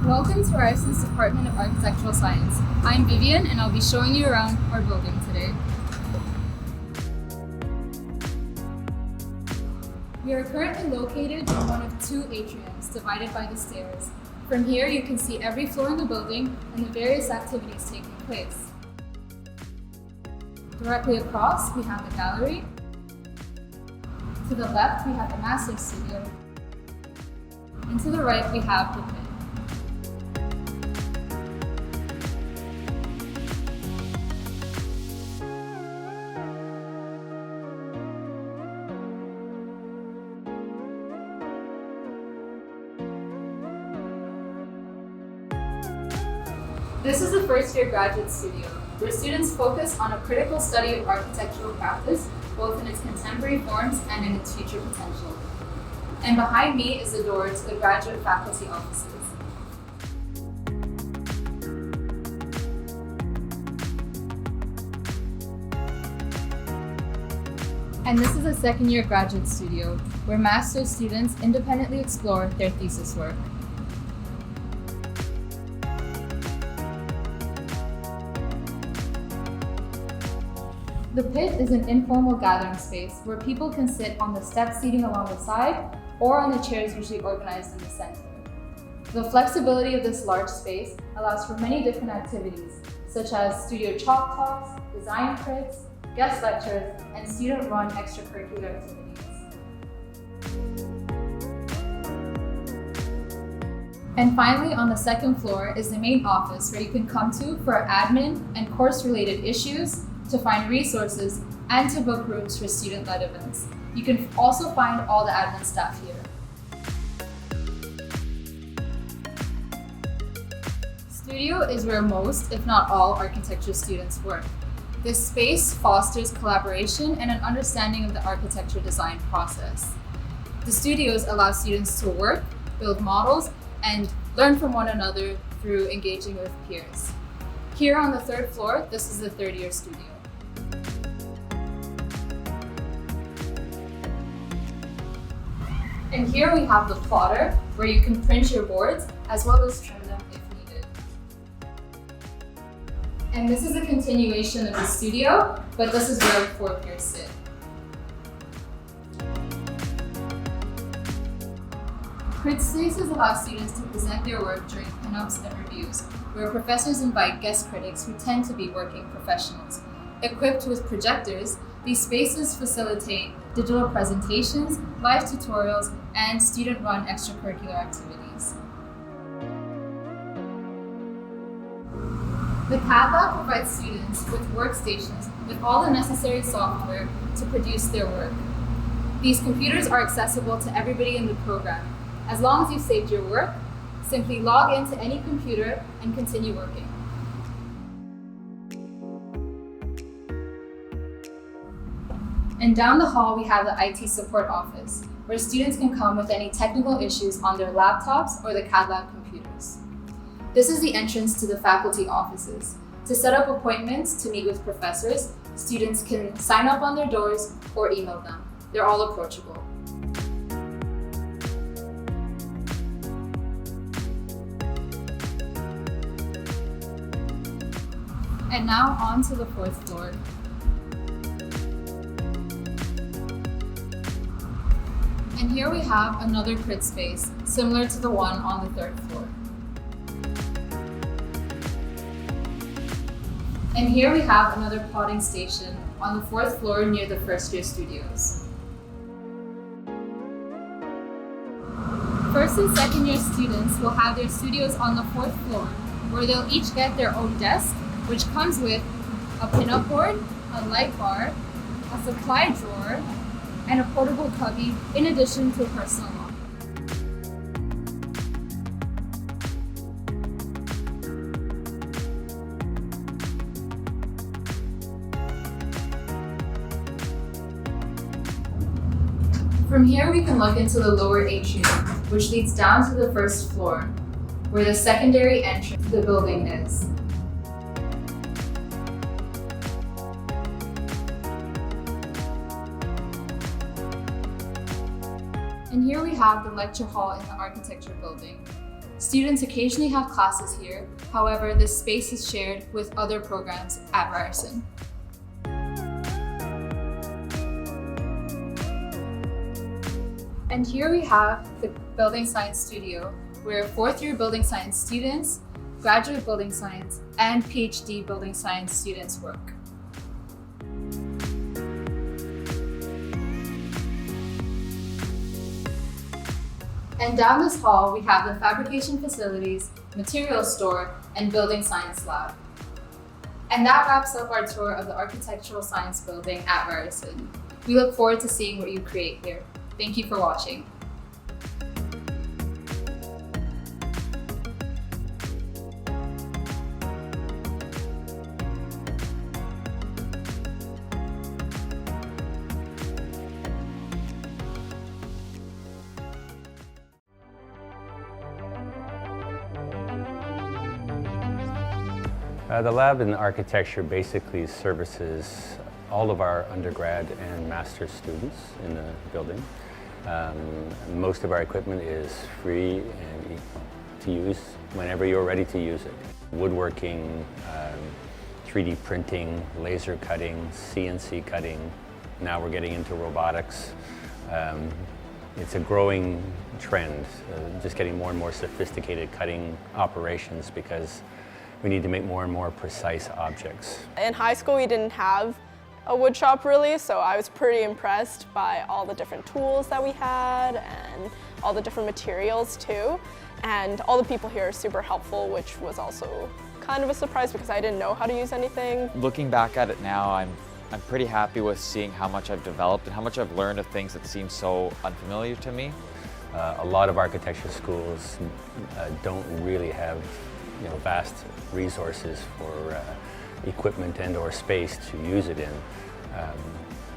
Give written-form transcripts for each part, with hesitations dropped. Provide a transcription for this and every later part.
Welcome to Ryerson's Department of Architectural Science. I'm Vivian and I'll be showing you around our building today. We are currently located in one of two atriums divided by the stairs. From here you can see every floor in the building and the various activities taking place. Directly across we have the gallery. To the left we have the master studio. And to the right we have the pit. This is the first-year graduate studio, where students focus on a critical study of architectural practice, both in its contemporary forms and in its future potential. And behind me is the door to the graduate faculty offices. And this is the second-year graduate studio, where master's students independently explore their thesis work. The pit is an informal gathering space where people can sit on the step seating along the side or on the chairs usually organized in the center. The flexibility of this large space allows for many different activities, such as studio chalk talks, design crits, guest lectures, and student-run extracurricular activities. And finally, on the second floor is the main office where you can come to for admin and course-related issues, to find resources, and to book rooms for student-led events. You can also find all the admin staff here. Studio is where most, if not all, architecture students work. This space fosters collaboration and an understanding of the architecture design process. The studios allow students to work, build models, and learn from one another through engaging with peers. Here on the third floor, this is the third-year studio. And here we have the plotter, where you can print your boards as well as trim them if needed. And this is a continuation of the studio, but this is where fourth years sit. Crit spaces allow students to present their work during pinups and reviews, where professors invite guest critics who tend to be working professionals. Equipped with projectors, these spaces facilitate digital presentations, live tutorials, and student-run extracurricular activities. The CAD Lab provides students with workstations with all the necessary software to produce their work. These computers are accessible to everybody in the program. As long as you've saved your work, simply log into any computer and continue working. And down the hall, we have the IT support office, where students can come with any technical issues on their laptops or the CAD Lab computers. This is the entrance to the faculty offices. To set up appointments to meet with professors, students can sign up on their doors or email them. They're all approachable. And now on to the fourth floor. And here we have another crit space, similar to the one on the third floor. And here we have another plotting station on the fourth floor near the first-year studios. First and second-year students will have their studios on the fourth floor, where they'll each get their own desk, which comes with a pinup board, a light bar, a supply drawer, and a portable cubby, in addition to a personal locker. From here we can look into the lower atrium, which leads down to the first floor, where the secondary entrance to the building is. And here we have the lecture hall in the architecture building. Students occasionally have classes here, however, this space is shared with other programs at Ryerson. And here we have the Building Science Studio, where fourth year building science students, graduate building science, and PhD building science students work. And down this hall, we have the fabrication facilities, materials store, and building science lab. And that wraps up our tour of the Architectural Science Building at Ryerson. We look forward to seeing what you create here. Thank you for watching. The lab in architecture basically services all of our undergrad and master's students in the building. Most of our equipment is free and to use whenever you're ready to use it. Woodworking, 3D printing, laser cutting, CNC cutting. Now we're getting into robotics. It's a growing trend, just getting more and more sophisticated cutting operations because we need to make more and more precise objects. In high school, we didn't have a wood shop really, so I was pretty impressed by all the different tools that we had and all the different materials too. And all the people here are super helpful, which was also kind of a surprise because I didn't know how to use anything. Looking back at it now, I'm pretty happy with seeing how much I've developed and how much I've learned of things that seem so unfamiliar to me. A lot of architecture schools don't really have vast resources for equipment and or space to use it in.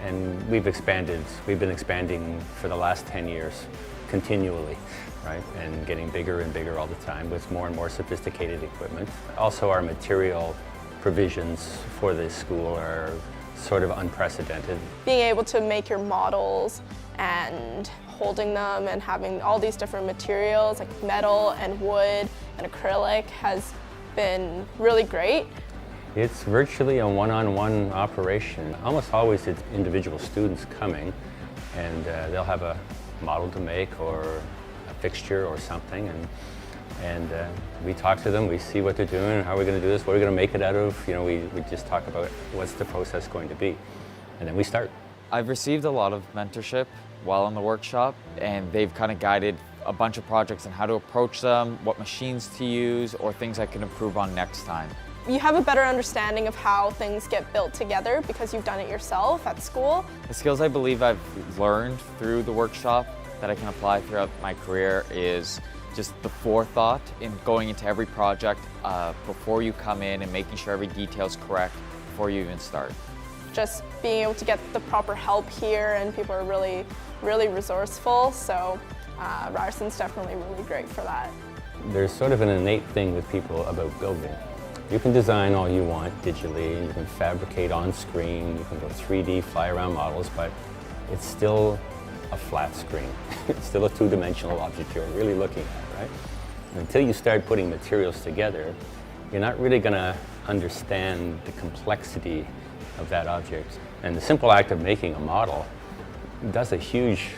And we've been expanding for the last 10 years continually, right? And getting bigger and bigger all the time with more and more sophisticated equipment. Also, our material provisions for this school are sort of unprecedented. Being able to make your models and holding them and having all these different materials like metal and wood and acrylic has been really great. It's virtually a one-on-one operation. Almost always it's individual students coming and they'll have a model to make or a fixture or something and we talk to them, we see what they're doing, how are we going to do this, what are we going to make it out of. We just talk about what's the process going to be and then we start. I've received a lot of mentorship while in the workshop and they've kind of guided a bunch of projects and how to approach them, what machines to use, or things I can improve on next time. You have a better understanding of how things get built together because you've done it yourself at school. The skills I believe I've learned through the workshop that I can apply throughout my career is just the forethought in going into every project before you come in and making sure every detail is correct before you even start. Just being able to get the proper help here, and people are really, really resourceful, so Ryerson's definitely really great for that. There's sort of an innate thing with people about building. You can design all you want digitally, you can fabricate on screen, you can go 3D, fly around models, but it's still a flat screen. It's still a two-dimensional object you're really looking at, right? Until you start putting materials together, you're not really going to understand the complexity of that object. And the simple act of making a model does a huge,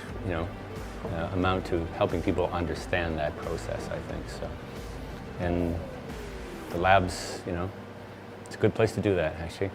amount to helping people understand that process, I think. So, and the labs, it's a good place to do that, actually.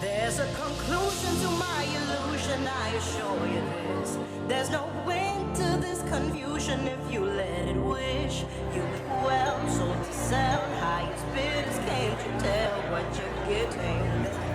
There's a conclusion to my illusion, I assure you this. There's no end to this confusion if you let it wish. You well, sold to sell, highest bidders came to tell what you're getting.